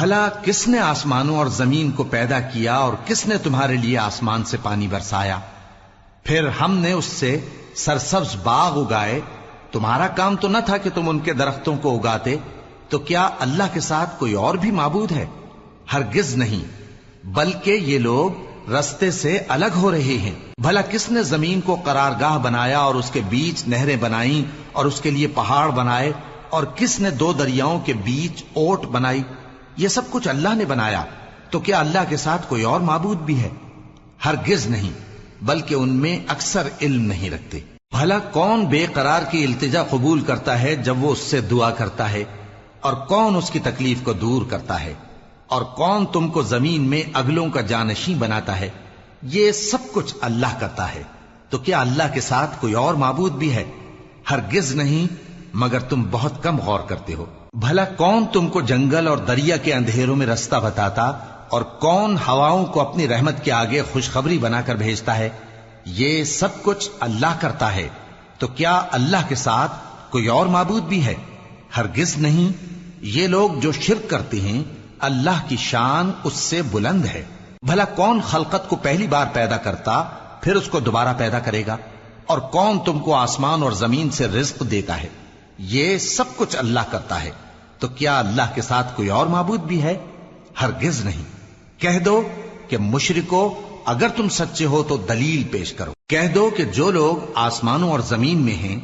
بھلا کس نے آسمانوں اور زمین کو پیدا کیا اور کس نے تمہارے لیے آسمان سے پانی برسایا؟ پھر ہم نے اس سے سرسبز باغ اگائے. تمہارا کام تو نہ تھا کہ تم ان کے درختوں کو اگاتے؟ تو کیا اللہ کے ساتھ کوئی اور بھی معبود ہے؟ ہرگز نہیں، بلکہ یہ لوگ رستے سے الگ ہو رہے ہیں. بھلا کس نے زمین کو قرارگاہ بنایا اور اس کے بیچ نہریں بنائیں اور اس کے لیے پہاڑ بنائے، اور کس نے دو دریاؤں کے بیچ اوٹ بنائی؟ یہ سب کچھ اللہ نے بنایا. تو کیا اللہ کے ساتھ کوئی اور معبود بھی ہے؟ ہرگز نہیں، بلکہ ان میں اکثر علم نہیں رکھتے. بھلا کون بے قرار کی التجا قبول کرتا ہے جب وہ اس سے دعا کرتا ہے، اور کون اس کی تکلیف کو دور کرتا ہے، اور کون تم کو زمین میں اگلوں کا جانشین بناتا ہے؟ یہ سب کچھ اللہ کرتا ہے. تو کیا اللہ کے ساتھ کوئی اور معبود بھی ہے؟ ہرگز نہیں، مگر تم بہت کم غور کرتے ہو. بھلا کون تم کو جنگل اور دریا کے اندھیروں میں رستہ بتاتا، اور کون ہواؤں کو اپنی رحمت کے آگے خوشخبری بنا کر بھیجتا ہے؟ یہ سب کچھ اللہ کرتا ہے. تو کیا اللہ کے ساتھ کوئی اور معبود بھی ہے؟ ہرگز نہیں. یہ لوگ جو شرک کرتے ہیں اللہ کی شان اس سے بلند ہے. بھلا کون خلقت کو پہلی بار پیدا کرتا پھر اس کو دوبارہ پیدا کرے گا؟ اور کون تم کو آسمان اور زمین سے رزق دیتا ہے؟ یہ سب کچھ اللہ کرتا ہے. تو کیا اللہ کے ساتھ کوئی اور معبود بھی ہے؟ ہرگز نہیں. کہہ دو کہ مشرکو، اگر تم سچے ہو تو دلیل پیش کرو. کہہ دو کہ جو لوگ آسمانوں اور زمین میں ہیں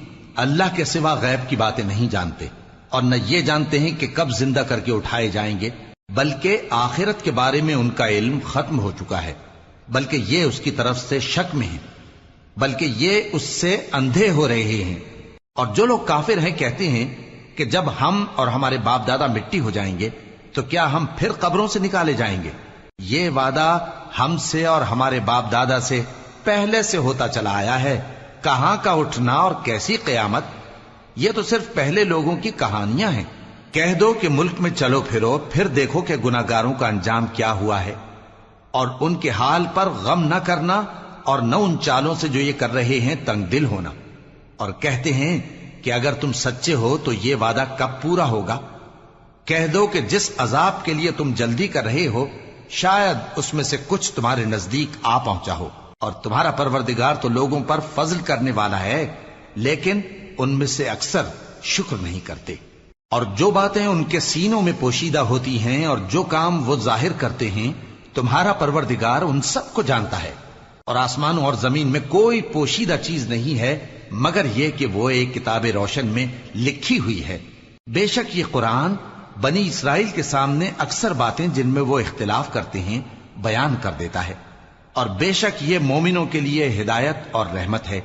اللہ کے سوا غیب کی باتیں نہیں جانتے، اور نہ یہ جانتے ہیں کہ کب زندہ کر کے اٹھائے جائیں گے، بلکہ آخرت کے بارے میں ان کا علم ختم ہو چکا ہے، بلکہ یہ اس کی طرف سے شک میں ہیں، بلکہ یہ اس سے اندھے ہو رہے ہیں. اور جو لوگ کافر ہیں کہتے ہیں کہ جب ہم اور ہمارے باپ دادا مٹی ہو جائیں گے تو کیا ہم پھر قبروں سے نکالے جائیں گے؟ یہ وعدہ ہم سے اور ہمارے باپ دادا سے پہلے سے ہوتا چلا آیا ہے. کہاں کا اٹھنا اور کیسی قیامت؟ یہ تو صرف پہلے لوگوں کی کہانیاں ہیں. کہہ دو کہ ملک میں چلو پھرو، پھر دیکھو کہ گناہگاروں کا انجام کیا ہوا ہے، اور ان کے حال پر غم نہ کرنا، اور نہ ان چالوں سے جو یہ کر رہے ہیں تنگ دل ہونا. اور کہتے ہیں کہ اگر تم سچے ہو تو یہ وعدہ کب پورا ہوگا؟ کہہ دو کہ جس عذاب کے لیے تم جلدی کر رہے ہو شاید اس میں سے کچھ تمہارے نزدیک آ پہنچا ہو، اور تمہارا پروردگار تو لوگوں پر فضل کرنے والا ہے، لیکن ان میں سے اکثر شکر نہیں کرتے. اور جو باتیں ان کے سینوں میں پوشیدہ ہوتی ہیں اور جو کام وہ ظاہر کرتے ہیں تمہارا پروردگار ان سب کو جانتا ہے. اور آسمانوں اور زمین میں کوئی پوشیدہ چیز نہیں ہے مگر یہ کہ وہ ایک کتاب روشن میں لکھی ہوئی ہے. بے شک یہ قرآن بنی اسرائیل کے سامنے اکثر باتیں جن میں وہ اختلاف کرتے ہیں بیان کر دیتا ہے، اور بے شک یہ مومنوں کے لیے ہدایت اور رحمت ہے.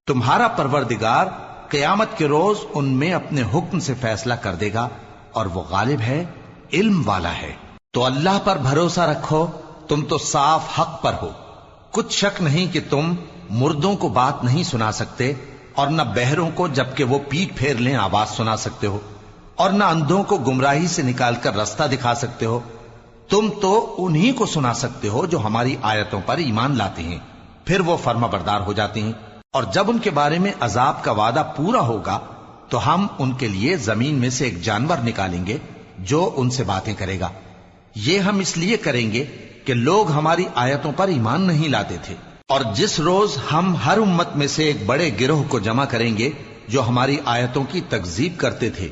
تمہارا پروردگار قیامت کے روز ان میں اپنے حکم سے فیصلہ کر دے گا، اور وہ غالب ہے، علم والا ہے. تو اللہ پر بھروسہ رکھو، تم تو صاف حق پر ہو. کچھ شک نہیں کہ تم مردوں کو بات نہیں سنا سکتے، اور نہ بہروں کو جبکہ وہ پیٹ پھیر لیں آواز سنا سکتے ہو، اور نہ اندھوں کو گمراہی سے نکال کر رستہ دکھا سکتے ہو. تم تو انہی کو سنا سکتے ہو جو ہماری آیتوں پر ایمان لاتے ہیں، پھر وہ فرما بردار ہو جاتے ہیں. اور جب ان کے بارے میں عذاب کا وعدہ پورا ہوگا تو ہم ان کے لیے زمین میں سے ایک جانور نکالیں گے جو ان سے باتیں کرے گا. یہ ہم اس لیے کریں گے کہ لوگ ہماری آیتوں پر ایمان نہیں لاتے تھے. اور جس روز ہم ہر امت میں سے ایک بڑے گروہ کو جمع کریں گے جو ہماری آیتوں کی تکذیب کرتے تھے،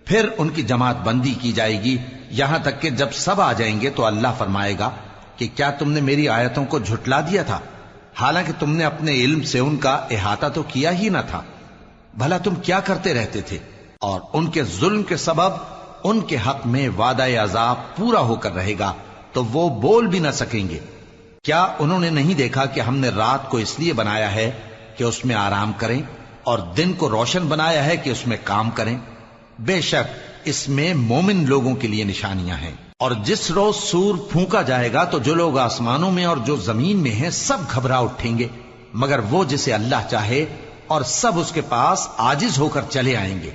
پھر ان کی جماعت بندی کی جائے گی یہاں تک کہ جب سب آ جائیں گے تو اللہ فرمائے گا کہ کیا تم نے میری آیتوں کو جھٹلا دیا تھا، حالانکہ تم نے اپنے علم سے ان کا احاطہ تو کیا ہی نہ تھا. بھلا تم کیا کرتے رہتے تھے؟ اور ان کے ظلم کے سبب ان کے حق میں وعدہ عذاب پورا ہو کر رہے گا تو وہ بول بھی نہ سکیں گے. کیا انہوں نے نہیں دیکھا کہ ہم نے رات کو اس لیے بنایا ہے کہ اس میں آرام کریں، اور دن کو روشن بنایا ہے کہ اس میں کام کریں؟ بے شک اس میں مومن لوگوں کے لیے نشانیاں ہیں. اور جس روز سور پھونکا جائے گا تو جو لوگ آسمانوں میں اور جو زمین میں ہیں سب گھبرا اٹھیں گے مگر وہ جسے اللہ چاہے، اور سب اس کے پاس عاجز ہو کر چلے آئیں گے.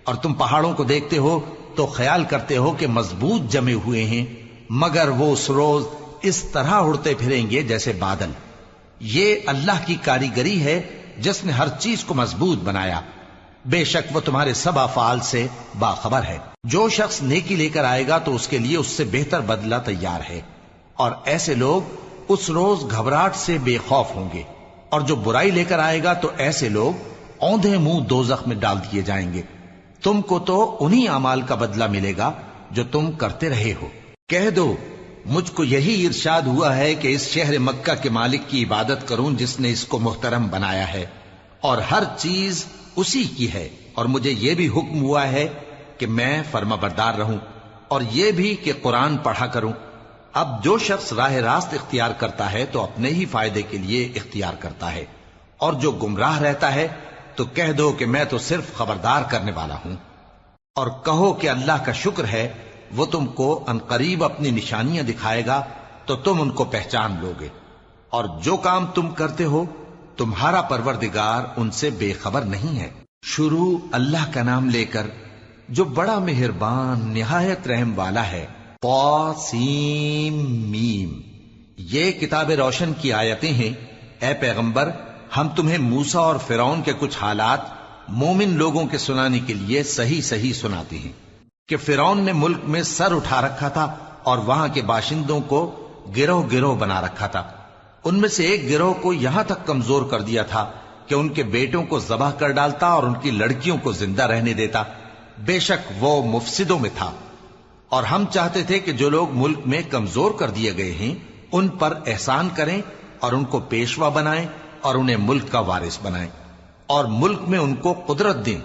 اور تم پہاڑوں کو دیکھتے ہو تو خیال کرتے ہو کہ مضبوط جمے ہوئے ہیں، مگر وہ اس روز اس طرح اڑتے پھریں گے جیسے بادل. یہ اللہ کی کاریگری ہے جس نے ہر چیز کو مضبوط بنایا. بے شک وہ تمہارے سب افعال سے باخبر ہے۔ جو شخص نیکی لے کر آئے گا تو اس کے لیے اس سے بہتر بدلہ تیار ہے، اور ایسے لوگ اس روز گھبراہٹ سے بے خوف ہوں گے، اور جو برائی لے کر آئے گا تو ایسے لوگ اوندھے منہ دوزخ میں ڈال دیے جائیں گے۔ تم کو تو انہی اعمال کا بدلہ ملے گا جو تم کرتے رہے ہو۔ کہہ دو مجھ کو یہی ارشاد ہوا ہے کہ اس شہر مکہ کے مالک کی عبادت کروں جس نے اس کو محترم بنایا ہے، اور ہر چیز اسی کی ہے، اور مجھے یہ بھی حکم ہوا ہے کہ میں فرما بردار رہوں، اور یہ بھی کہ قرآن پڑھا کروں۔ اب جو شخص راہ راست اختیار کرتا ہے تو اپنے ہی فائدے کے لیے اختیار کرتا ہے، اور جو گمراہ رہتا ہے تو کہہ دو کہ میں تو صرف خبردار کرنے والا ہوں۔ اور کہو کہ اللہ کا شکر ہے وہ تم کو عنقریب اپنی نشانیاں دکھائے گا تو تم ان کو پہچان لو گے، اور جو کام تم کرتے ہو تمہارا پروردگار ان سے بے خبر نہیں ہے۔ شروع اللہ کا نام لے کر جو بڑا مہربان نہایت رحم والا ہے۔ طاسیم میم، یہ کتاب روشن کی آیتیں ہیں۔ اے پیغمبر، ہم تمہیں موسیٰ اور فرعون کے کچھ حالات مومن لوگوں کے سنانے کے لیے صحیح صحیح سناتے ہیں کہ فرعون نے ملک میں سر اٹھا رکھا تھا اور وہاں کے باشندوں کو گروہ گروہ بنا رکھا تھا۔ ان میں سے ایک گروہ کو یہاں تک کمزور کر دیا تھا کہ ان کے بیٹوں کو ذبح کر ڈالتا اور ان کی لڑکیوں کو زندہ رہنے دیتا۔ بے شک وہ مفسدوں میں تھا، اور ہم چاہتے تھے کہ جو لوگ ملک میں کمزور کر دیے گئے ہیں ان پر احسان کریں اور ان کو پیشوا بنائیں اور انہیں ملک کا وارث بنائیں، اور ملک میں ان کو قدرت دیں،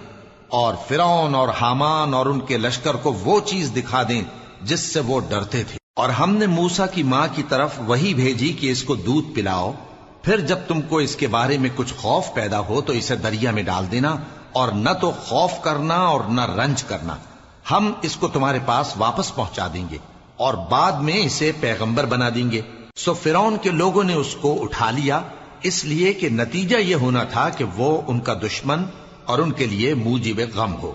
اور فرعون اور حامان اور ان کے لشکر کو وہ چیز دکھا دیں جس سے وہ ڈرتے تھے۔ اور ہم نے موسیٰ کی ماں کی طرف وہی بھیجی کہ اس کو دودھ پلاؤ، پھر جب تم کو اس کے بارے میں کچھ خوف پیدا ہو تو اسے دریا میں ڈال دینا، اور نہ تو خوف کرنا اور نہ رنج کرنا، ہم اس کو تمہارے پاس واپس پہنچا دیں گے اور بعد میں اسے پیغمبر بنا دیں گے۔ سو فرعون کے لوگوں نے اس کو اٹھا لیا، اس لیے کہ نتیجہ یہ ہونا تھا کہ وہ ان کا دشمن اور ان کے لیے موجب غم ہو۔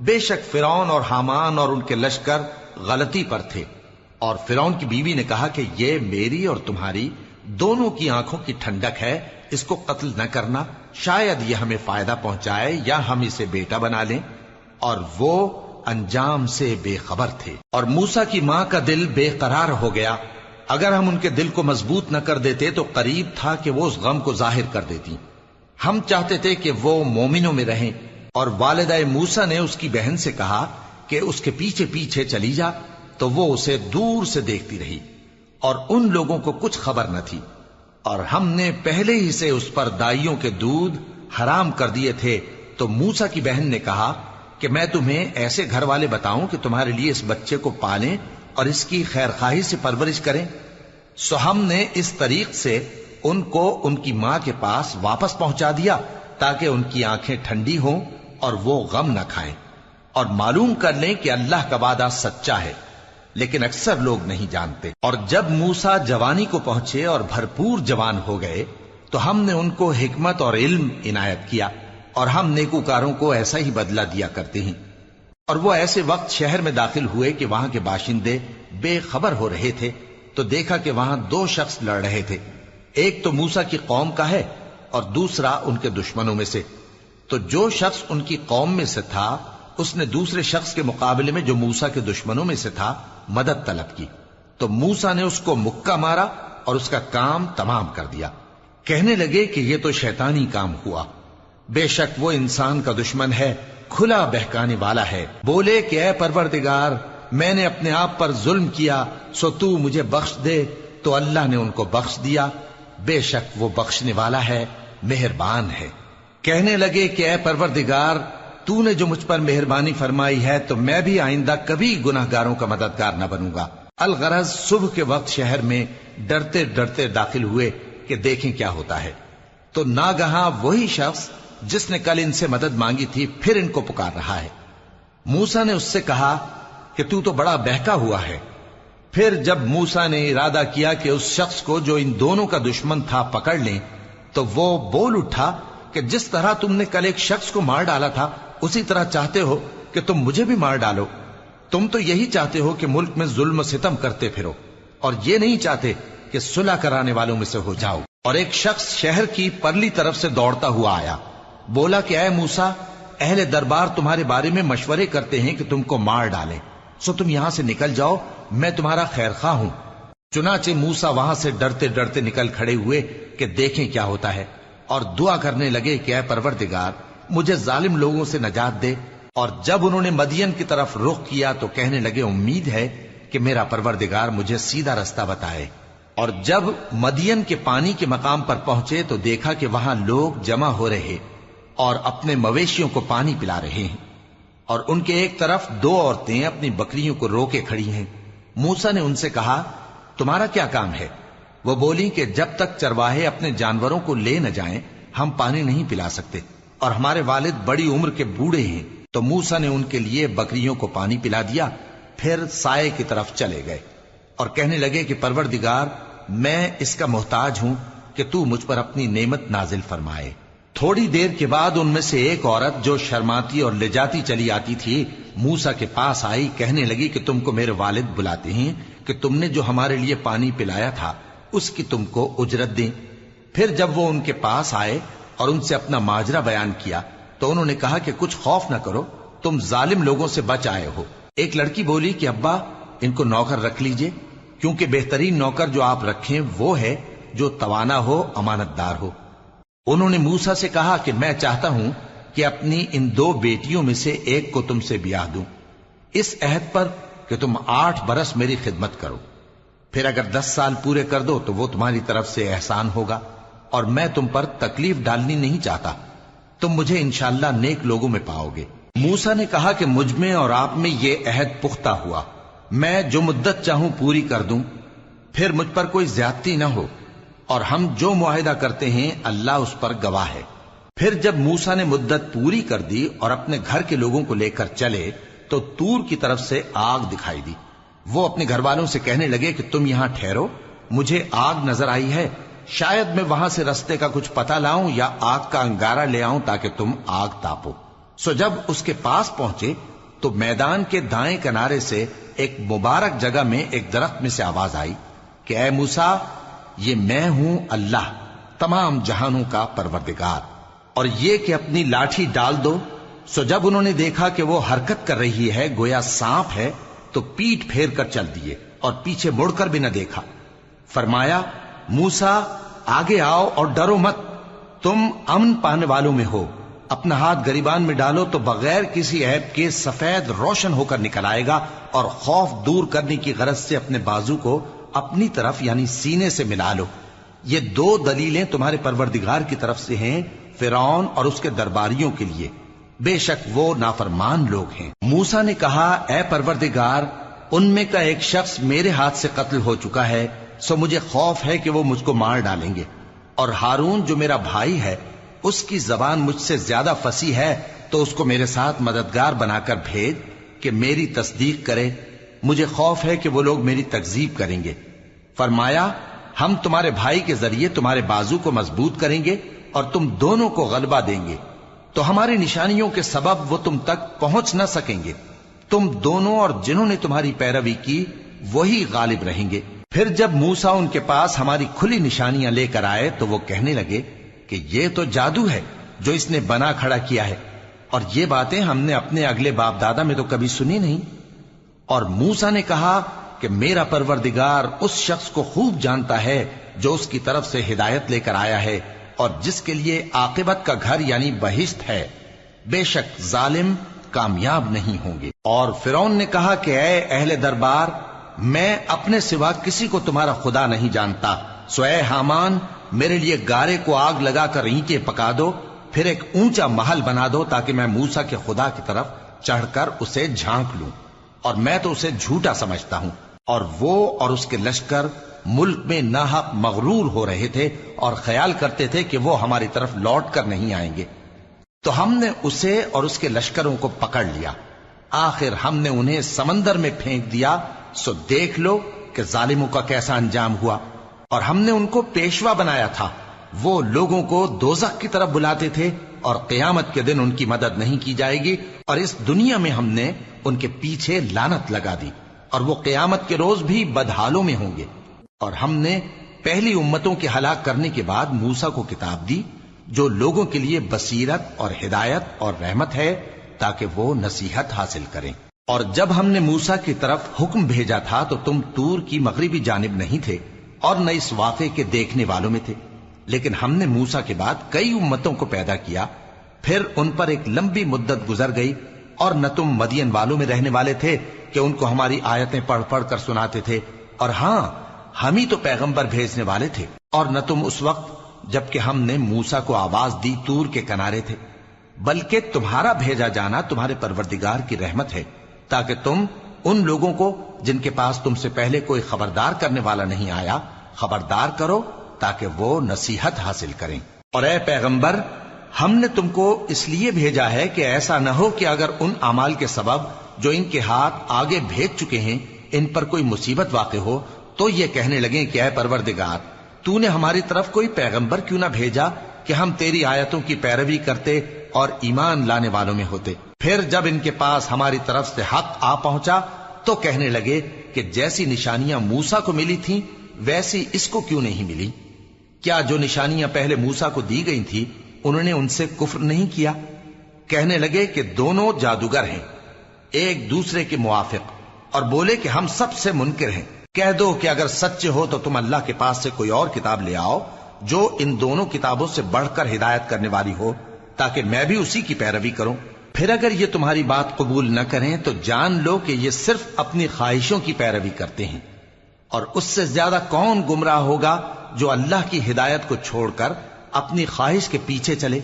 بے شک فرعون اور حامان اور ان کے لشکر غلطی پر تھے، اور فرعون کی بیوی نے کہا کہ یہ میری اور تمہاری دونوں کی آنکھوں کی ٹھنڈک ہے، اس کو قتل نہ کرنا، شاید یہ ہمیں فائدہ پہنچائے یا ہم اسے بیٹا بنا لیں، اور وہ انجام سے بے خبر تھے۔ اور موسیٰ کی ماں کا دل بے قرار ہو گیا، اگر ہم ان کے دل کو مضبوط نہ کر دیتے تو قریب تھا کہ وہ اس غم کو ظاہر کر دیتی۔ ہم چاہتے تھے کہ وہ مومنوں میں رہیں، اور والدہ موسیٰ نے اس کی بہن سے کہا کہ اس کے پیچھے پیچھے چلی جا، تو وہ اسے دور سے دیکھتی رہی، اور ان لوگوں کو کچھ خبر نہ تھی، اور ہم نے پہلے ہی سے اس پر دائیوں کے دودھ حرام کر دیے تھے۔ تو موسیٰ کی بہن نے کہا کہ میں تمہیں ایسے گھر والے بتاؤں کہ تمہارے لیے اس بچے کو پالیں اور اس کی خیر خواہی سے پرورش کریں۔ سو ہم نے اس طریق سے ان کو ان کی ماں کے پاس واپس پہنچا دیا تاکہ ان کی آنکھیں ٹھنڈی ہوں اور وہ غم نہ کھائیں، اور معلوم کر لیں کہ اللہ کا وعدہ سچا ہے، لیکن اکثر لوگ نہیں جانتے۔ اور جب موسیٰ جوانی کو پہنچے اور بھرپور جوان ہو گئے تو ہم نے ان کو حکمت اور علم عنایت کیا، اور ہم نیکوکاروں کو ایسا ہی بدلہ دیا کرتے ہیں۔ اور وہ ایسے وقت شہر میں داخل ہوئے کہ وہاں کے باشندے بے خبر ہو رہے تھے، تو دیکھا کہ وہاں دو شخص لڑ رہے تھے، ایک تو موسیٰ کی قوم کا ہے اور دوسرا ان کے دشمنوں میں سے۔ تو جو شخص ان کی قوم میں سے تھا اس نے دوسرے شخص کے مقابلے میں جو موسیٰ کے دشمنوں میں سے تھا مدد طلب کی، تو موسیٰ نے اس کو مکہ مارا اور اس کا کام تمام کر دیا۔ کہنے لگے کہ یہ تو شیطانی کام ہوا، بے شک وہ انسان کا دشمن ہے، کھلا بہکانے والا ہے۔ بولے کہ اے پروردگار، میں نے اپنے آپ پر ظلم کیا، سو تو مجھے بخش دے، تو اللہ نے ان کو بخش دیا، بے شک وہ بخشنے والا ہے، مہربان ہے۔ کہنے لگے کہ اے پروردگار، تو نے جو مجھ پر مہربانی فرمائی ہے تو میں بھی آئندہ کبھی گناہ گاروں کا مددگار نہ بنوں گا۔ الغرض صبح کے وقت شہر میں ڈرتے ڈرتے داخل ہوئے کہ دیکھیں کیا ہوتا ہے، تو ناگہاں وہی شخص جس نے کل ان سے مدد مانگی تھی پھر ان کو پکار رہا ہے۔ موسیٰ نے اس سے کہا کہ تو بڑا بہکا ہوا ہے۔ پھر جب موسیٰ نے ارادہ کیا کہ اس شخص کو جو ان دونوں کا دشمن تھا پکڑ لیں، تو وہ بول اٹھا کہ جس طرح تم نے کل ایک شخص کو مار ڈالا تھا اسی طرح چاہتے ہو کہ تم مجھے بھی مار ڈالو۔ تم تو یہی چاہتے ہو کہ ملک میں ظلم و ستم کرتے پھرو، اور یہ نہیں چاہتے کہ صلح کرانے والوں میں سے ہو جاؤ۔ اور ایک شخص شہر کی پرلی طرف سے دوڑتا ہوا آیا، بولا کہ اے موسیٰ، اہل دربار تمہارے بارے میں مشورے کرتے ہیں کہ تم کو مار ڈالیں، سو تم یہاں سے نکل جاؤ، میں تمہارا خیر خواہ ہوں۔ چنانچہ موسیٰ وہاں سے ڈرتے ڈرتے نکل کھڑے ہوئے کہ دیکھیں کیا ہوتا ہے، اور دعا کرنے لگے کہ اے پروردگار مجھے ظالم لوگوں سے نجات دے۔ اور جب انہوں نے مدین کی طرف رخ کیا تو کہنے لگے امید ہے کہ میرا پروردگار مجھے سیدھا رستہ بتائے۔ اور جب مدین کے پانی کے مقام پر پہنچے تو دیکھا کہ وہاں لوگ جمع ہو رہے اور اپنے مویشیوں کو پانی پلا رہے ہیں، اور ان کے ایک طرف دو عورتیں اپنی بکریوں کو روکے کھڑی ہیں۔ موسیٰ نے ان سے کہا تمہارا کیا کام ہے؟ وہ بولی کہ جب تک چرواہے اپنے جانوروں کو لے نہ جائیں ہم پانی نہیں پلا سکتے، اور ہمارے والد بڑی عمر کے بوڑھے ہیں۔ تو موسیٰ نے ان کے لیے بکریوں کو پانی پلا دیا، پھر سائے کی طرف چلے گئے اور کہنے لگے کہ پروردگار میں اس کا محتاج ہوں کہ تو مجھ پر اپنی نعمت نازل فرمائے۔ تھوڑی دیر کے بعد ان میں سے ایک عورت جو شرماتی اور لجاتی چلی آتی تھی موسیٰ کے پاس آئی، کہنے لگی کہ تم کو میرے والد بلاتے ہیں کہ تم نے جو ہمارے لیے پانی پلایا تھا اس کی تم کو اجرت دیں۔ پھر جب وہ ان کے پاس آئے اور ان سے اپنا ماجرا بیان کیا تو انہوں نے کہا کہ کچھ خوف نہ کرو، تم ظالم لوگوں سے بچ آئے ہو۔ ایک لڑکی بولی کہ ابا ان کو نوکر رکھ لیجئے، کیونکہ بہترین نوکر جو آپ رکھیں وہ ہے جو توانا ہو، امانت دار ہو۔ انہوں نے موسیٰ سے کہا کہ میں چاہتا ہوں کہ اپنی ان دو بیٹیوں میں سے ایک کو تم سے بیاہ دوں، اس عہد پر کہ تم 8 برس میری خدمت کرو، پھر اگر 10 سال پورے کر دو تو وہ تمہاری طرف سے احسان ہوگا، اور میں تم پر تکلیف ڈالنی نہیں چاہتا، تم مجھے انشاءاللہ نیک لوگوں میں پاؤ گے۔ موسیٰ نے کہا کہ مجھ میں اور آپ میں یہ عہد پختہ ہوا، میں جو مدت چاہوں پوری کر دوں، پھر مجھ پر کوئی زیادتی نہ ہو، اور ہم جو معاہدہ کرتے ہیں اللہ اس پر گواہ ہے۔ پھر جب موسیٰ نے مدت پوری کر دی اور اپنے گھر کے لوگوں کو لے کر چلے تو طور کی طرف سے آگ دکھائی دی۔ وہ اپنے گھر والوں سے کہنے لگے کہ تم یہاں ٹھہرو، مجھے آگ نظر آئی ہے، شاید میں وہاں سے رستے کا کچھ پتہ لاؤں یا آگ کا انگارہ لے آؤں تاکہ تم آگ تاپو۔ سو جب اس کے پاس پہنچے تو میدان کے دائیں کنارے سے ایک مبارک جگہ میں ایک درخت میں سے آواز آئی کہ اے موسیٰ یہ میں ہوں اللہ تمام جہانوں کا پروردگار، اور یہ کہ اپنی لاٹھی ڈال دو۔ سو جب انہوں نے دیکھا کہ وہ حرکت کر رہی ہے گویا سانپ ہے تو پیٹ پھیر کر چل دیے اور پیچھے مڑ کر بھی نہ دیکھا۔ فرمایا موسیٰ آگے آؤ اور ڈرو مت، تم امن پانے والوں میں ہو، اپنا ہاتھ گریبان میں ڈالو تو بغیر کسی عیب کے سفید روشن ہو کر نکل آئے گا، اور خوف دور کرنے کی غرض سے اپنے بازو کو اپنی طرف یعنی سینے سے ملا لو۔ یہ 2 دلیلیں تمہارے پروردگار کی طرف سے ہیں فرعون اور اس کے درباریوں کے لیے، بے شک وہ نافرمان لوگ ہیں۔ موسیٰ نے کہا اے پروردگار ان میں کا ایک شخص میرے ہاتھ سے قتل ہو چکا ہے، سو مجھے خوف ہے کہ وہ مجھ کو مار ڈالیں گے، اور ہارون جو میرا بھائی ہے اس کی زبان مجھ سے زیادہ فصیح ہے، تو اس کو میرے ساتھ مددگار بنا کر بھیج کہ میری تصدیق کرے، مجھے خوف ہے کہ وہ لوگ میری تکذیب کریں گے۔ فرمایا ہم تمہارے بھائی کے ذریعے تمہارے بازو کو مضبوط کریں گے اور تم دونوں کو غلبہ دیں گے، تو ہماری نشانیوں کے سبب وہ تم تک پہنچ نہ سکیں گے، تم دونوں اور جنہوں نے تمہاری پیروی کی وہی غالب رہیں گے۔ پھر جب موسیٰ ان کے پاس ہماری کھلی نشانیاں لے کر آئے تو وہ کہنے لگے کہ یہ تو جادو ہے جو اس نے بنا کھڑا کیا ہے، اور یہ باتیں ہم نے اپنے اگلے باپ دادا میں تو کبھی سنی نہیں۔ اور موسیٰ نے کہا کہ میرا پروردگار اس شخص کو خوب جانتا ہے جو اس کی طرف سے ہدایت لے کر آیا ہے اور جس کے لیے عاقبت کا گھر یعنی بہشت ہے، بے شک ظالم کامیاب نہیں ہوں گے۔ اور فرعون نے کہا کہ اے اہل دربار میں اپنے سوا کسی کو تمہارا خدا نہیں جانتا، سو اے حامان میرے لیے گارے کو آگ لگا کر اینٹیں پکا دو، پھر ایک اونچا محل بنا دو تاکہ میں موسیٰ کے خدا کی طرف چڑھ کر اسے جھانک لوں، اور میں تو اسے جھوٹا سمجھتا ہوں۔ اور وہ اور اس کے لشکر ملک میں ناحق مغرور ہو رہے تھے اور خیال کرتے تھے کہ وہ ہماری طرف لوٹ کر نہیں آئیں گے، تو ہم نے اسے اور اس کے لشکروں کو پکڑ لیا، آخر ہم نے انہیں سمندر میں پھینک دیا، سو دیکھ لو کہ ظالموں کا کیسا انجام ہوا۔ اور ہم نے ان کو پیشوا بنایا تھا، وہ لوگوں کو دوزخ کی طرف بلاتے تھے، اور قیامت کے دن ان کی مدد نہیں کی جائے گی، اور اس دنیا میں ہم نے ان کے پیچھے لعنت لگا دی، اور وہ قیامت کے روز بھی بدحالوں میں ہوں گے۔ اور ہم نے پہلی امتوں کے ہلاک کرنے کے بعد موسیٰ کو کتاب دی جو لوگوں کے لیے بصیرت اور ہدایت اور رحمت ہے تاکہ وہ نصیحت حاصل کریں۔ اور جب ہم نے موسیٰ کی طرف حکم بھیجا تھا تو تم طور کی مغربی جانب نہیں تھے اور نہ اس واقعے کے دیکھنے والوں میں تھے، لیکن ہم نے موسیٰ کے بعد کئی امتوں کو پیدا کیا، پھر ان پر ایک لمبی مدت گزر گئی، اور نہ تم مدین والوں میں رہنے والے تھے کہ ان کو ہماری آیتیں پڑھ پڑھ کر سناتے تھے، اور ہاں ہم ہی تو پیغمبر بھیجنے والے تھے، اور نہ تم اس وقت جبکہ ہم نے موسیٰ کو آواز دی طور کے کنارے تھے، بلکہ تمہارا بھیجا جانا تمہارے پروردگار کی رحمت ہے تاکہ تم ان لوگوں کو جن کے پاس تم سے پہلے کوئی خبردار کرنے والا نہیں آیا خبردار کرو تاکہ وہ نصیحت حاصل کریں۔ اور اے پیغمبر، ہم نے تم کو اس لیے بھیجا ہے کہ ایسا نہ ہو کہ اگر ان اعمال کے سبب جو ان کے ہاتھ آگے بھیج چکے ہیں ان پر کوئی مصیبت واقع ہو تو یہ کہنے لگیں کہ اے پروردگار، تو نے ہماری طرف کوئی پیغمبر کیوں نہ بھیجا کہ ہم تیری آیتوں کی پیروی کرتے اور ایمان لانے والوں میں ہوتے۔ پھر جب ان کے پاس ہماری طرف سے حق آ پہنچا تو کہنے لگے کہ جیسی نشانیاں موسیٰ کو ملی تھیں ویسی اس کو کیوں نہیں ملی؟ کیا جو نشانیاں پہلے موسیٰ کو دی گئی تھی انہوں نے ان سے کفر نہیں کیا؟ کہنے لگے کہ دونوں جادوگر ہیں ایک دوسرے کے موافق، اور بولے کہ ہم سب سے منکر ہیں۔ کہہ دو کہ اگر سچے ہو تو تم اللہ کے پاس سے کوئی اور کتاب لے آؤ جو ان دونوں کتابوں سے بڑھ کر ہدایت کرنے والی ہو تاکہ میں بھی اسی کی پیروی کروں۔ پھر اگر یہ تمہاری بات قبول نہ کریں تو جان لو کہ یہ صرف اپنی خواہشوں کی پیروی کرتے ہیں، اور اس سے زیادہ کون گمراہ ہوگا جو اللہ کی ہدایت کو چھوڑ کر اپنی خواہش کے پیچھے چلے۔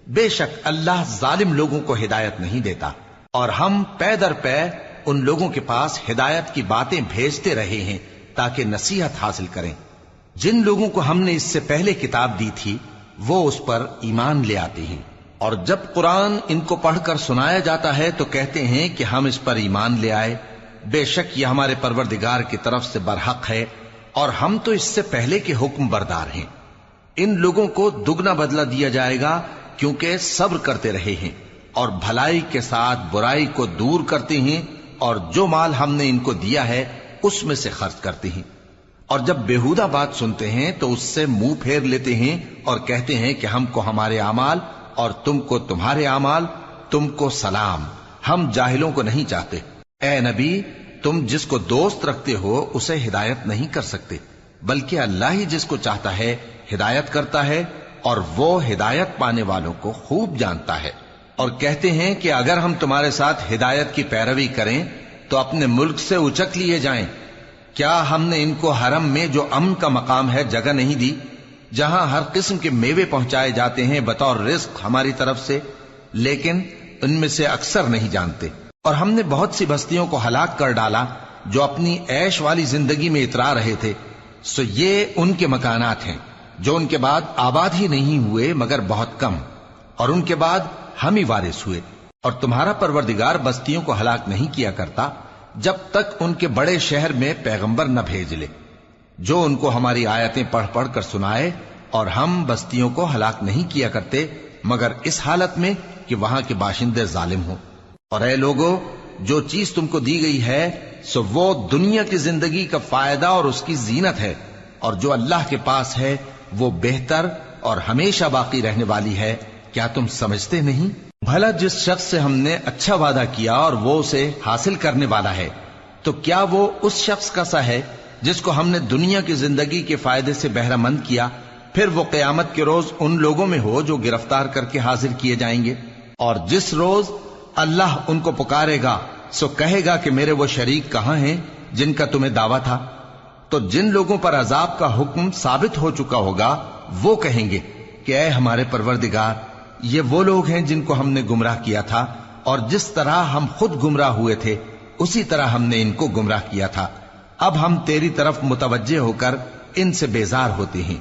بے شک اللہ ظالم لوگوں کو ہدایت نہیں دیتا، اور ہم پے در پے ان لوگوں کے پاس ہدایت کی باتیں بھیجتے رہے ہیں تاکہ نصیحت حاصل کریں۔ جن لوگوں کو ہم نے اس سے پہلے کتاب دی تھی وہ اس پر ایمان لے آتے ہیں، اور جب قرآن ان کو پڑھ کر سنایا جاتا ہے تو کہتے ہیں کہ ہم اس پر ایمان لے آئے، بے شک یہ ہمارے پروردگار کی طرف سے برحق ہے اور ہم تو اس سے پہلے کے حکم بردار ہیں۔ ان لوگوں کو دگنا بدلہ دیا جائے گا کیونکہ صبر کرتے رہے ہیں اور بھلائی کے ساتھ برائی کو دور کرتے ہیں، اور جو مال ہم نے ان کو دیا ہے اس میں سے خرچ کرتے ہیں، اور جب بیہودہ بات سنتے ہیں تو اس سے منہ پھیر لیتے ہیں اور کہتے ہیں کہ ہم کو ہمارے اعمال اور تم کو تمہارے اعمال، تم کو سلام، ہم جاہلوں کو نہیں چاہتے۔ اے نبی، تم جس کو دوست رکھتے ہو اسے ہدایت نہیں کر سکتے، بلکہ اللہ ہی جس کو چاہتا ہے ہدایت کرتا ہے، اور وہ ہدایت پانے والوں کو خوب جانتا ہے۔ اور کہتے ہیں کہ اگر ہم تمہارے ساتھ ہدایت کی پیروی کریں تو اپنے ملک سے اچک لیے جائیں۔ کیا ہم نے ان کو حرم میں جو امن کا مقام ہے جگہ نہیں دی، جہاں ہر قسم کے میوے پہنچائے جاتے ہیں بطور رزق ہماری طرف سے؟ لیکن ان میں سے اکثر نہیں جانتے۔ اور ہم نے بہت سی بستیوں کو ہلاک کر ڈالا جو اپنی عیش والی زندگی میں اترا رہے تھے، سو یہ ان کے مکانات ہیں جو ان کے بعد آباد ہی نہیں ہوئے مگر بہت کم، اور ان کے بعد ہم ہی وارث ہوئے۔ اور تمہارا پروردگار بستیوں کو ہلاک نہیں کیا کرتا جب تک ان کے بڑے شہر میں پیغمبر نہ بھیج لے جو ان کو ہماری آیتیں پڑھ پڑھ کر سنائے، اور ہم بستیوں کو ہلاک نہیں کیا کرتے مگر اس حالت میں کہ وہاں کے باشندے ظالم ہوں۔ اور اے لوگو، جو چیز تم کو دی گئی ہے سو وہ دنیا کی زندگی کا فائدہ اور اس کی زینت ہے، اور جو اللہ کے پاس ہے وہ بہتر اور ہمیشہ باقی رہنے والی ہے۔ کیا تم سمجھتے نہیں؟ بھلا جس شخص سے ہم نے اچھا وعدہ کیا اور وہ اسے حاصل کرنے والا ہے تو کیا وہ اس شخص کا سا ہے جس کو ہم نے دنیا کی زندگی کے فائدے سے بہرہ مند کیا، پھر وہ قیامت کے روز ان لوگوں میں ہو جو گرفتار کر کے حاضر کیے جائیں گے؟ اور جس روز اللہ ان کو پکارے گا سو کہے گا کہ میرے وہ شریک کہاں ہیں جن کا تمہیں دعویٰ تھا؟ تو جن لوگوں پر عذاب کا حکم ثابت ہو چکا ہوگا وہ کہیں گے کہ اے ہمارے پروردگار، یہ وہ لوگ ہیں جن کو ہم نے گمراہ کیا تھا، اور جس طرح ہم خود گمراہ ہوئے تھے اسی طرح ہم نے ان کو گمراہ کیا تھا۔ اب ہم تیری طرف متوجہ ہو کر ان سے بیزار ہوتے ہیں،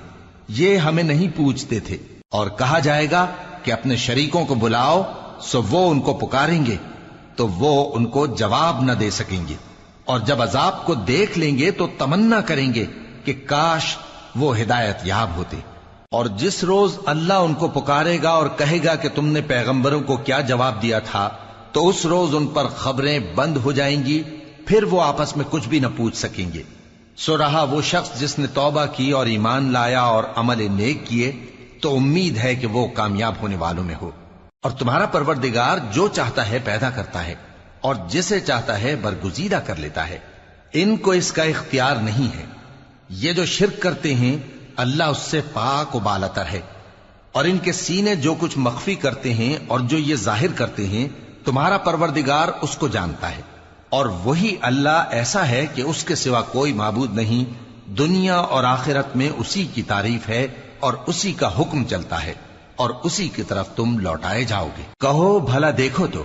یہ ہمیں نہیں پوچھتے تھے۔ اور کہا جائے گا کہ اپنے شریکوں کو بلاؤ، سو وہ ان کو پکاریں گے تو وہ ان کو جواب نہ دے سکیں گے، اور جب عذاب کو دیکھ لیں گے تو تمنا کریں گے کہ کاش وہ ہدایت یاب ہوتے۔ اور جس روز اللہ ان کو پکارے گا اور کہے گا کہ تم نے پیغمبروں کو کیا جواب دیا تھا، تو اس روز ان پر خبریں بند ہو جائیں گی، پھر وہ آپس میں کچھ بھی نہ پوچھ سکیں گے۔ سو رہا وہ شخص جس نے توبہ کی اور ایمان لایا اور عمل نیک کیے، تو امید ہے کہ وہ کامیاب ہونے والوں میں ہو۔ اور تمہارا پروردگار جو چاہتا ہے پیدا کرتا ہے اور جسے چاہتا ہے برگزیدہ کر لیتا ہے، ان کو اس کا اختیار نہیں ہے۔ یہ جو شرک کرتے ہیں اللہ اس سے پاک و بالاتر ہے، اور ان کے سینے جو کچھ مخفی کرتے ہیں اور جو یہ ظاہر کرتے ہیں تمہارا پروردگار اس کو جانتا ہے۔ اور وہی اللہ ایسا ہے کہ اس کے سوا کوئی معبود نہیں، دنیا اور آخرت میں اسی کی تعریف ہے اور اسی کا حکم چلتا ہے اور اسی کی طرف تم لوٹائے جاؤ گے۔ کہو بھلا دیکھو تو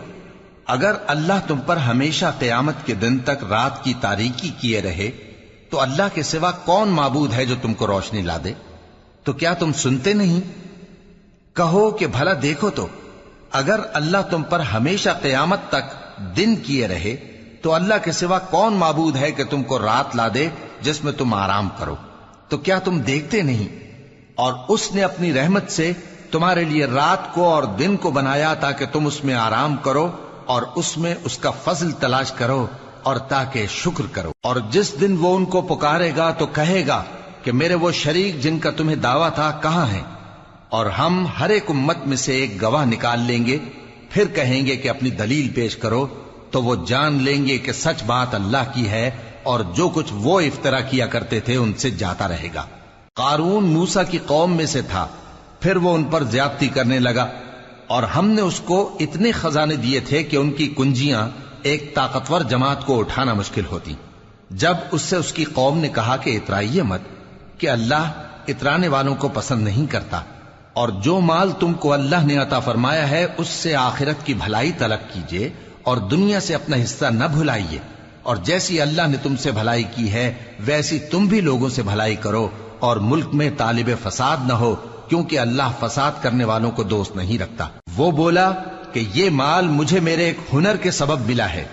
اگر اللہ تم پر ہمیشہ قیامت کے دن تک رات کی تاریکی کیے رہے تو اللہ کے سوا کون معبود ہے جو تم کو روشنی لا دے؟ تو کیا تم سنتے نہیں؟ کہو کہ بھلا دیکھو تو اگر اللہ تم پر ہمیشہ قیامت تک دن کیے رہے تو اللہ کے سوا کون معبود ہے کہ تم کو رات لا دے جس میں تم آرام کرو؟ تو کیا تم دیکھتے نہیں؟ اور اس نے اپنی رحمت سے تمہارے لیے رات کو اور دن کو بنایا تاکہ تم اس میں آرام کرو اور اس میں اس کا فضل تلاش کرو اور تاکہ شکر کرو۔ اور جس دن وہ ان کو پکارے گا تو کہے گا کہ میرے وہ شریک جن کا تمہیں دعویٰ تھا کہاں ہیں؟ اور ہم ہر ایک امت میں سے ایک گواہ نکال لیں گے، پھر کہیں گے کہ اپنی دلیل پیش کرو، تو وہ جان لیں گے کہ سچ بات اللہ کی ہے اور جو کچھ وہ افطرا کیا کرتے تھے ان سے جاتا رہے گا۔ قارون موسیٰ کی قوم میں سے تھا، پھر وہ ان پر زیادتی کرنے لگا، اور ہم نے اس کو اتنے خزانے دیے تھے کہ ان کی کنجیاں ایک طاقتور جماعت کو اٹھانا مشکل ہوتی۔ جب اس سے اس کی قوم نے کہا کہ اترائیے مت، کہ اللہ اترانے والوں کو پسند نہیں کرتا، اور جو مال تم کو اللہ نے عطا فرمایا ہے اس سے آخرت کی بھلائی طلب کیجیے اور دنیا سے اپنا حصہ نہ بھلائیے، اور جیسی اللہ نے تم سے بھلائی کی ہے ویسی تم بھی لوگوں سے بھلائی کرو، اور ملک میں طالب فساد نہ ہو، کیونکہ اللہ فساد کرنے والوں کو دوست نہیں رکھتا۔ وہ بولا کہ یہ مال مجھے میرے ایک ہنر کے سبب ملا ہے۔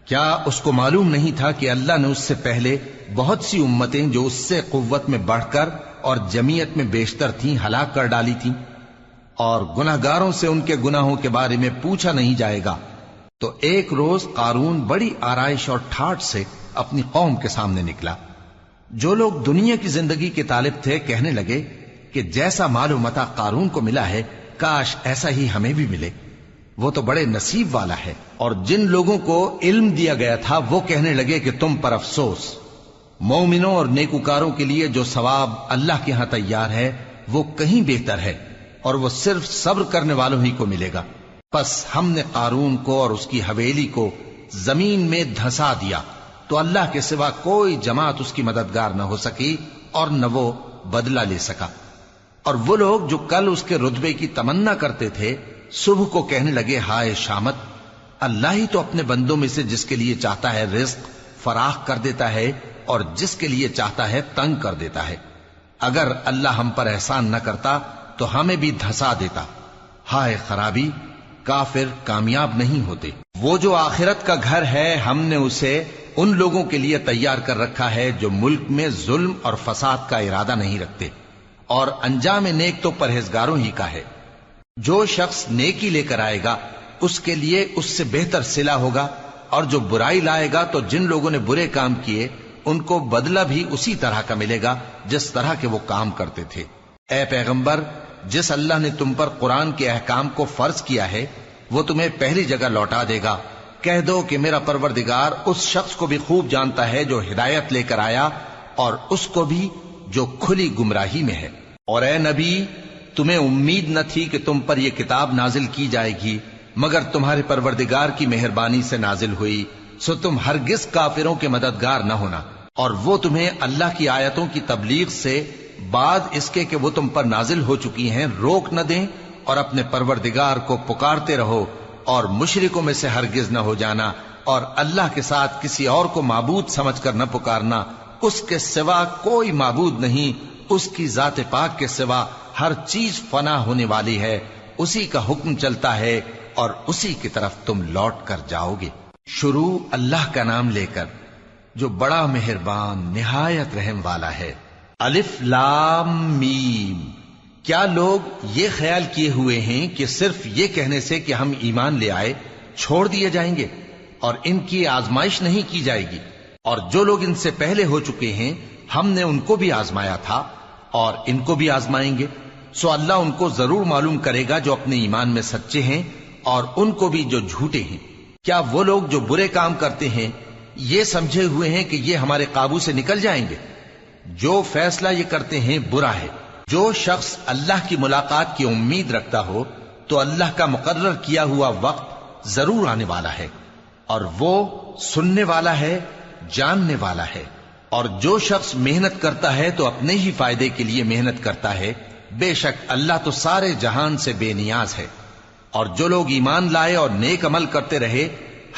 کیا اس کو معلوم نہیں تھا کہ اللہ نے اس سے پہلے بہت سی امتیں جو اس سے قوت میں بڑھ کر اور جمعیت میں بیشتر تھیں ہلاک کر ڈالی تھیں، اور گناہگاروں سے ان کے گناہوں کے بارے میں پوچھا نہیں جائے گا؟ تو ایک روز قارون بڑی آرائش اور ٹھاٹ سے اپنی قوم کے سامنے نکلا۔ جو لوگ دنیا کی زندگی کے طالب تھے کہنے لگے کہ جیسا مال و متاع قارون کو ملا ہے کاش ایسا ہی ہمیں بھی ملے، وہ تو بڑے نصیب والا ہے۔ اور جن لوگوں کو علم دیا گیا تھا وہ کہنے لگے کہ تم پر افسوس، مومنوں اور نیکوکاروں کے لیے جو ثواب اللہ کے ہاں تیار ہے وہ کہیں بہتر ہے، اور وہ صرف صبر کرنے والوں ہی کو ملے گا۔ پس ہم نے قارون کو اور اس کی حویلی کو زمین میں دھسا دیا، تو اللہ کے سوا کوئی جماعت اس کی مددگار نہ ہو سکی اور نہ وہ بدلہ لے سکا۔ اور وہ لوگ جو کل اس کے رتبے کی تمنا کرتے تھے صبح کو کہنے لگے ہائے شامت، اللہ ہی تو اپنے بندوں میں سے جس کے لیے چاہتا ہے رزق فراخ کر دیتا ہے اور جس کے لیے چاہتا ہے تنگ کر دیتا ہے۔ اگر اللہ ہم پر احسان نہ کرتا تو ہمیں بھی دھسا دیتا۔ ہائے خرابی، کافر کامیاب نہیں ہوتے۔ وہ جو آخرت کا گھر ہے ہم نے اسے ان لوگوں کے لیے تیار کر رکھا ہے جو ملک میں ظلم اور فساد کا ارادہ نہیں رکھتے، اور انجام نیک تو پرہیزگاروں ہی کا ہے۔ جو شخص نیکی لے کر آئے گا اس کے لیے اس سے بہتر صلہ ہوگا، اور جو برائی لائے گا تو جن لوگوں نے برے کام کیے ان کو بدلہ بھی اسی طرح کا ملے گا جس طرح کے وہ کام کرتے تھے۔ اے پیغمبر، جس اللہ نے تم پر قرآن کے احکام کو فرض کیا ہے وہ تمہیں پہلی جگہ لوٹا دے گا۔ کہہ دو کہ میرا پروردگار اس شخص کو بھی خوب جانتا ہے جو ہدایت لے کر آیا، اور اس کو بھی جو کھلی گمراہی میں ہے۔ اور اے نبی، تمہیں امید نہ تھی کہ تم پر یہ کتاب نازل کی جائے گی مگر تمہارے پروردگار کی مہربانی سے نازل ہوئی، سو تم ہرگز کافروں کے مددگار نہ ہونا، اور وہ تمہیں اللہ کی آیتوں کی تبلیغ سے بعد اس کے کہ وہ تم پر نازل ہو چکی ہیں روک نہ دیں، اور اپنے پروردگار کو پکارتے رہو اور مشرکوں میں سے ہرگز نہ ہو جانا، اور اللہ کے ساتھ کسی اور کو معبود سمجھ کر نہ پکارنا۔ اس کے سوا کوئی معبود نہیں، اس کی ذات پاک کے سوا ہر چیز فنا ہونے والی ہے، اسی کا حکم چلتا ہے اور اسی کی طرف تم لوٹ کر جاؤ گے۔ شروع اللہ کا نام لے کر جو بڑا مہربان نہایت رحم والا ہے۔ الف لام میم۔ کیا لوگ یہ خیال کیے ہوئے ہیں کہ صرف یہ کہنے سے کہ ہم ایمان لے آئے چھوڑ دیے جائیں گے اور ان کی آزمائش نہیں کی جائے گی؟ اور جو لوگ ان سے پہلے ہو چکے ہیں ہم نے ان کو بھی آزمایا تھا اور ان کو بھی آزمائیں گے، سو اللہ ان کو ضرور معلوم کرے گا جو اپنے ایمان میں سچے ہیں اور ان کو بھی جو جھوٹے ہیں۔ کیا وہ لوگ جو برے کام کرتے ہیں یہ سمجھے ہوئے ہیں کہ یہ ہمارے قابو سے نکل جائیں گے؟ جو فیصلہ یہ کرتے ہیں برا ہے۔ جو شخص اللہ کی ملاقات کی امید رکھتا ہو تو اللہ کا مقرر کیا ہوا وقت ضرور آنے والا ہے، اور وہ سننے والا ہے، جاننے والا ہے۔ اور جو شخص محنت کرتا ہے تو اپنے ہی فائدے کے لیے محنت کرتا ہے، بے شک اللہ تو سارے جہان سے بے نیاز ہے۔ اور جو لوگ ایمان لائے اور نیک عمل کرتے رہے،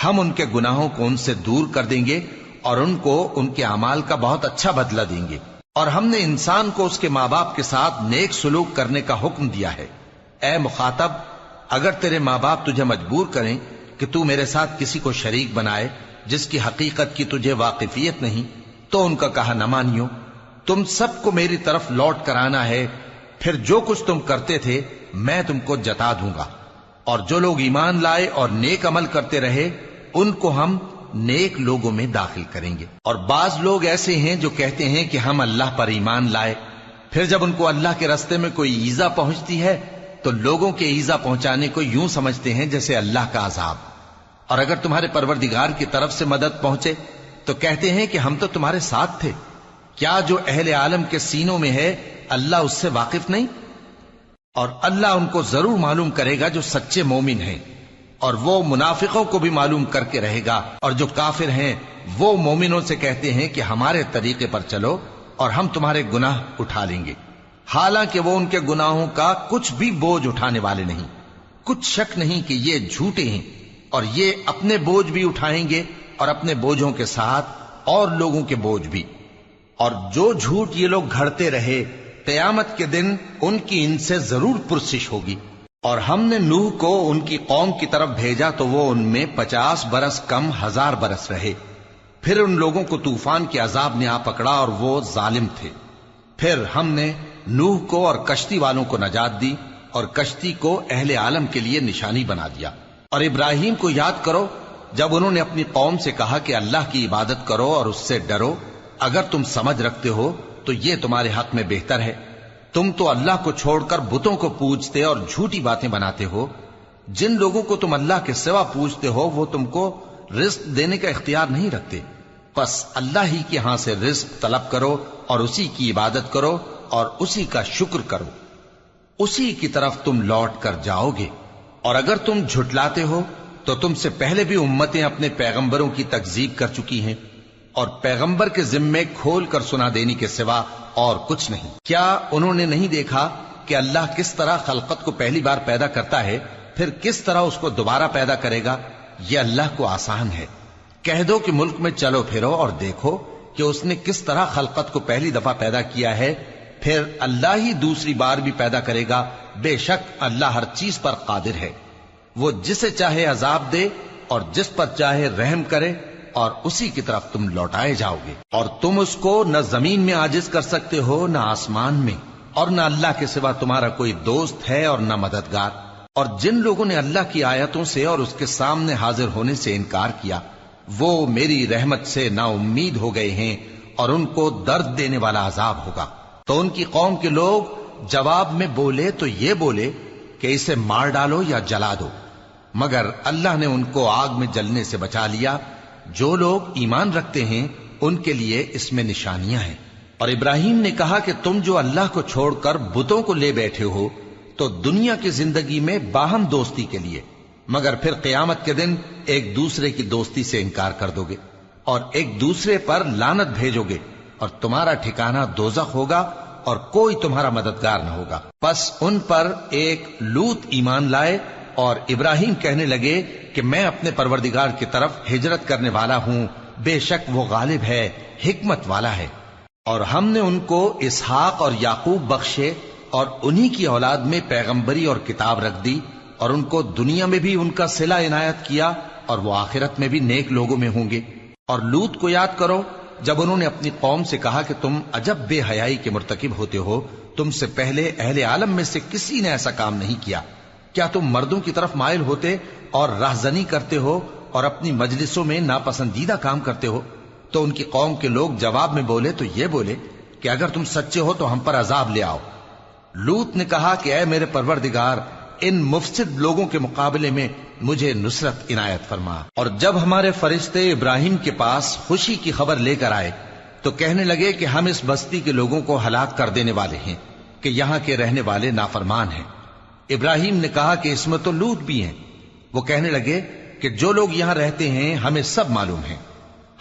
ہم ان کے گناہوں کو ان سے دور کر دیں گے اور ان کو ان کے اعمال کا بہت اچھا بدلہ دیں گے۔ اور ہم نے انسان کو اس کے ماں باپ کے ساتھ نیک سلوک کرنے کا حکم دیا ہے۔ اے مخاطب، اگر تیرے ماں باپ تجھے مجبور کریں کہ تو میرے ساتھ کسی کو شریک بنائے جس کی حقیقت کی تجھے واقفیت نہیں، تو ان کا کہا نہ مانیو۔ تم سب کو میری طرف لوٹ کر آنا ہے، پھر جو کچھ تم کرتے تھے میں تم کو جتا دوں گا۔ اور جو لوگ ایمان لائے اور نیک عمل کرتے رہے ان کو ہم نیک لوگوں میں داخل کریں گے۔ اور بعض لوگ ایسے ہیں جو کہتے ہیں کہ ہم اللہ پر ایمان لائے، پھر جب ان کو اللہ کے رستے میں کوئی ایذا پہنچتی ہے تو لوگوں کے ایذا پہنچانے کو یوں سمجھتے ہیں جیسے اللہ کا عذاب۔ اور اگر تمہارے پروردگار کی طرف سے مدد پہنچے تو کہتے ہیں کہ ہم تو تمہارے ساتھ تھے۔ کیا جو اہل عالم کے سینوں میں ہے اللہ اس سے واقف نہیں؟ اور اللہ ان کو ضرور معلوم کرے گا جو سچے مومن ہیں، اور وہ منافقوں کو بھی معلوم کر کے رہے گا۔ اور جو کافر ہیں وہ مومنوں سے کہتے ہیں کہ ہمارے طریقے پر چلو اور ہم تمہارے گناہ اٹھا لیں گے، حالانکہ وہ ان کے گناہوں کا کچھ بھی بوجھ اٹھانے والے نہیں۔ کچھ شک نہیں کہ یہ جھوٹے ہیں، اور یہ اپنے بوجھ بھی اٹھائیں گے اور اپنے بوجھوں کے ساتھ اور لوگوں کے بوجھ بھی۔ اور جو جھوٹ یہ لوگ گھڑتے رہے قیامت کے دن ان کی ان سے ضرور پرسش ہوگی۔ اور ہم نے نوح کو ان کی قوم کی طرف بھیجا تو وہ ان میں 50 برس کم 1000 برس رہے۔ پھر ان لوگوں کو طوفان کے عذاب نے آ پکڑا اور وہ ظالم تھے۔ پھر ہم نے نوح کو اور کشتی والوں کو نجات دی اور کشتی کو اہل عالم کے لیے نشانی بنا دیا۔ اور ابراہیم کو یاد کرو جب انہوں نے اپنی قوم سے کہا کہ اللہ کی عبادت کرو اور اس سے ڈرو، اگر تم سمجھ رکھتے ہو تو یہ تمہارے حق میں بہتر ہے۔ تم تو اللہ کو چھوڑ کر بتوں کو پوجتے اور جھوٹی باتیں بناتے ہو۔ جن لوگوں کو تم اللہ کے سوا پوجتے ہو وہ تم کو رزق دینے کا اختیار نہیں رکھتے، پس اللہ ہی کے ہاں سے رزق طلب کرو اور اسی کی عبادت کرو اور اسی کا شکر کرو، اسی کی طرف تم لوٹ کر جاؤ گے۔ اور اگر تم جھٹلاتے ہو تو تم سے پہلے بھی امتیں اپنے پیغمبروں کی تکذیب کر چکی ہیں، اور پیغمبر کے ذمے کھول کر سنا دینے کے سوا اور کچھ نہیں۔ کیا انہوں نے نہیں دیکھا کہ اللہ کس طرح خلقت کو پہلی بار پیدا کرتا ہے پھر کس طرح اس کو دوبارہ پیدا کرے گا؟ یہ اللہ کو آسان ہے۔ کہہ دو کہ ملک میں چلو پھرو اور دیکھو کہ اس نے کس طرح خلقت کو پہلی دفعہ پیدا کیا ہے، پھر اللہ ہی دوسری بار بھی پیدا کرے گا۔ بے شک اللہ ہر چیز پر قادر ہے۔ وہ جسے چاہے عذاب دے اور جس پر چاہے رحم کرے، اور اسی کی طرف تم لوٹائے جاؤ گے۔ اور تم اس کو نہ زمین میں عاجز کر سکتے ہو نہ آسمان میں، اور نہ اللہ کے سوا تمہارا کوئی دوست ہے اور نہ مددگار۔ اور جن لوگوں نے اللہ کی آیتوں سے اور اس کے سامنے حاضر ہونے سے انکار کیا وہ میری رحمت سے نا امید ہو گئے ہیں، اور ان کو درد دینے والا عذاب ہوگا۔ تو ان کی قوم کے لوگ جواب میں بولے تو یہ بولے کہ اسے مار ڈالو یا جلا دو، مگر اللہ نے ان کو آگ میں جلنے سے بچا لیا۔ جو لوگ ایمان رکھتے ہیں ان کے لیے اس میں نشانیاں ہیں۔ اور ابراہیم نے کہا کہ تم جو اللہ کو چھوڑ کر بتوں کو لے بیٹھے ہو تو دنیا کی زندگی میں باہم دوستی کے لیے، مگر پھر قیامت کے دن ایک دوسرے کی دوستی سے انکار کر دو گے اور ایک دوسرے پر لعنت بھیجو گے، اور تمہارا ٹھکانہ دوزخ ہوگا اور کوئی تمہارا مددگار نہ ہوگا۔ پس ان پر ایک لوط ایمان لائے، اور ابراہیم کہنے لگے کہ میں اپنے پروردگار کی طرف ہجرت کرنے والا ہوں، بے شک وہ غالب ہے، حکمت والا ہے۔ اور ہم نے ان کو اسحاق اور یعقوب بخشے اور انہی کی اولاد میں پیغمبری اور کتاب رکھ دی، اور ان کو دنیا میں بھی ان کا صلہ عنایت کیا اور وہ آخرت میں بھی نیک لوگوں میں ہوں گے۔ اور لوط کو یاد کرو جب انہوں نے اپنی قوم سے کہا کہ تم عجب بے حیائی کے مرتکب ہوتے ہو، تم سے پہلے اہل عالم میں سے کسی نے ایسا کام نہیں کیا۔ کیا تم مردوں کی طرف مائل ہوتے اور راہزنی کرتے ہو اور اپنی مجلسوں میں ناپسندیدہ کام کرتے ہو؟ تو ان کی قوم کے لوگ جواب میں بولے تو یہ بولے کہ اگر تم سچے ہو تو ہم پر عذاب لے آؤ، لوط نے کہا کہ اے میرے پروردگار، ان مفسد لوگوں کے مقابلے میں مجھے نصرت عنایت فرما۔ اور جب ہمارے فرشتے ابراہیم کے پاس خوشی کی خبر لے کر آئے تو کہنے لگے کہ ہم اس بستی کے لوگوں کو ہلاک کر دینے والے ہیں کہ یہاں کے رہنے والے نافرمان ہیں۔ ابراہیم نے کہا کہ اس میں تو لوط بھی ہیں۔ وہ کہنے لگے کہ جو لوگ یہاں رہتے ہیں ہمیں سب معلوم ہیں،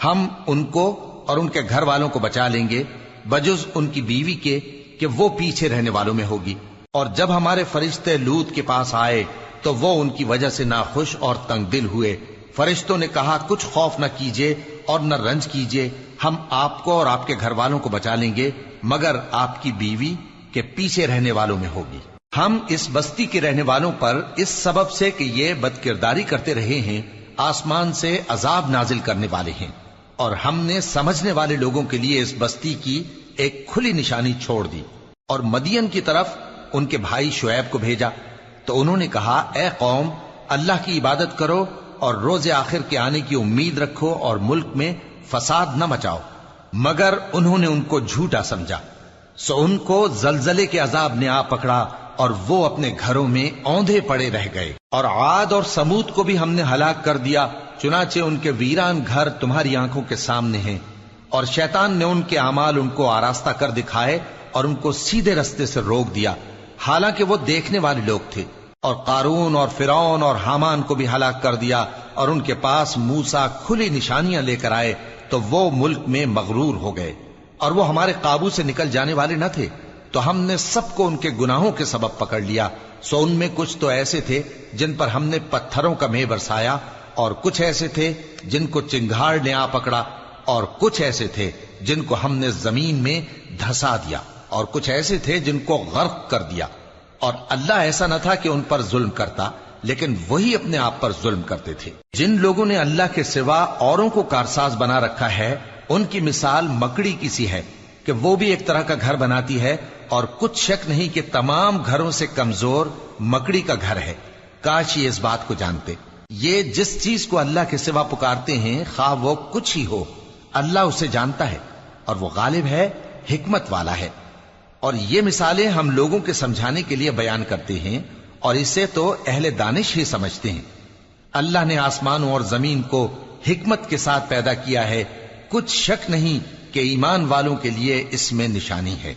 ہم ان کو اور ان کے گھر والوں کو بچا لیں گے بجز ان کی بیوی کے کہ وہ پیچھے رہنے والوں میں ہوگی۔ اور جب ہمارے فرشتے لوط کے پاس آئے تو وہ ان کی وجہ سے ناخوش اور تنگ دل ہوئے۔ فرشتوں نے کہا کچھ خوف نہ کیجیے اور نہ رنج کیجیے، ہم آپ کو اور آپ کے گھر والوں کو بچا لیں گے مگر آپ کی بیوی کے پیچھے رہنے والوں میں ہوگی۔ ہم اس بستی کے رہنے والوں پر اس سبب سے کہ یہ بدکرداری کرتے رہے ہیں آسمان سے عذاب نازل کرنے والے ہیں، اور ہم نے سمجھنے والے لوگوں کے لیے اس بستی کی ایک کھلی نشانی چھوڑ دی۔ اور مدین کی طرف ان کے بھائی شعیب کو بھیجا تو انہوں نے کہا اے قوم، اللہ کی عبادت کرو اور روز آخر کے آنے کی امید رکھو اور ملک میں فساد نہ مچاؤ، مگر انہوں نے ان کو جھوٹا سمجھا، سو ان کو زلزلے کے عذاب نے آ پکڑا اور وہ اپنے گھروں میں اوندھے پڑے رہ گئے۔ اور عاد اور سمود کو بھی ہم نے ہلاک کر دیا، چنانچہ ان کے ویران گھر تمہاری آنکھوں کے سامنے ہیں، اور شیطان نے ان کے اعمال ان کو آراستہ کر دکھائے اور ان کو سیدھے رستے سے روک دیا، حالانکہ وہ دیکھنے والے لوگ تھے۔ اور قارون اور فرعون اور حامان کو بھی ہلاک کر دیا، اور ان کے پاس موسیٰ کھلی نشانیاں لے کر آئے تو وہ ملک میں مغرور ہو گئے، اور وہ ہمارے قابو سے نکل جانے والے نہ تھے، تو ہم نے سب کو ان کے گناہوں کے سبب پکڑ لیا۔ سو ان میں کچھ تو ایسے تھے جن پر ہم نے پتھروں کا مے برسایا، اور کچھ ایسے تھے جن کو چنگھاڑ نے آ پکڑا، اور کچھ ایسے تھے جن کو ہم نے زمین میں دھسا دیا، اور کچھ ایسے تھے جن کو غرق کر دیا۔ اور اللہ ایسا نہ تھا کہ ان پر ظلم کرتا، لیکن وہی اپنے آپ پر ظلم کرتے تھے۔ جن لوگوں نے اللہ کے سوا اوروں کو کارساز بنا رکھا ہے، ان کی مثال مکڑی کی سی ہے کہ وہ بھی ایک طرح کا گھر بناتی ہے، اور کچھ شک نہیں کہ تمام گھروں سے کمزور مکڑی کا گھر ہے۔ کاش یہ اس بات کو جانتے۔ یہ جس چیز کو اللہ کے سوا پکارتے ہیں خواہ وہ کچھ ہی ہو، اللہ اسے جانتا ہے اور وہ غالب ہے، حکمت والا ہے۔ اور یہ مثالیں ہم لوگوں کے سمجھانے کے لیے بیان کرتے ہیں، اور اسے تو اہل دانش ہی سمجھتے ہیں۔ اللہ نے آسمانوں اور زمین کو حکمت کے ساتھ پیدا کیا ہے، کچھ شک نہیں کہ ایمان والوں کے لیے اس میں نشانی ہے۔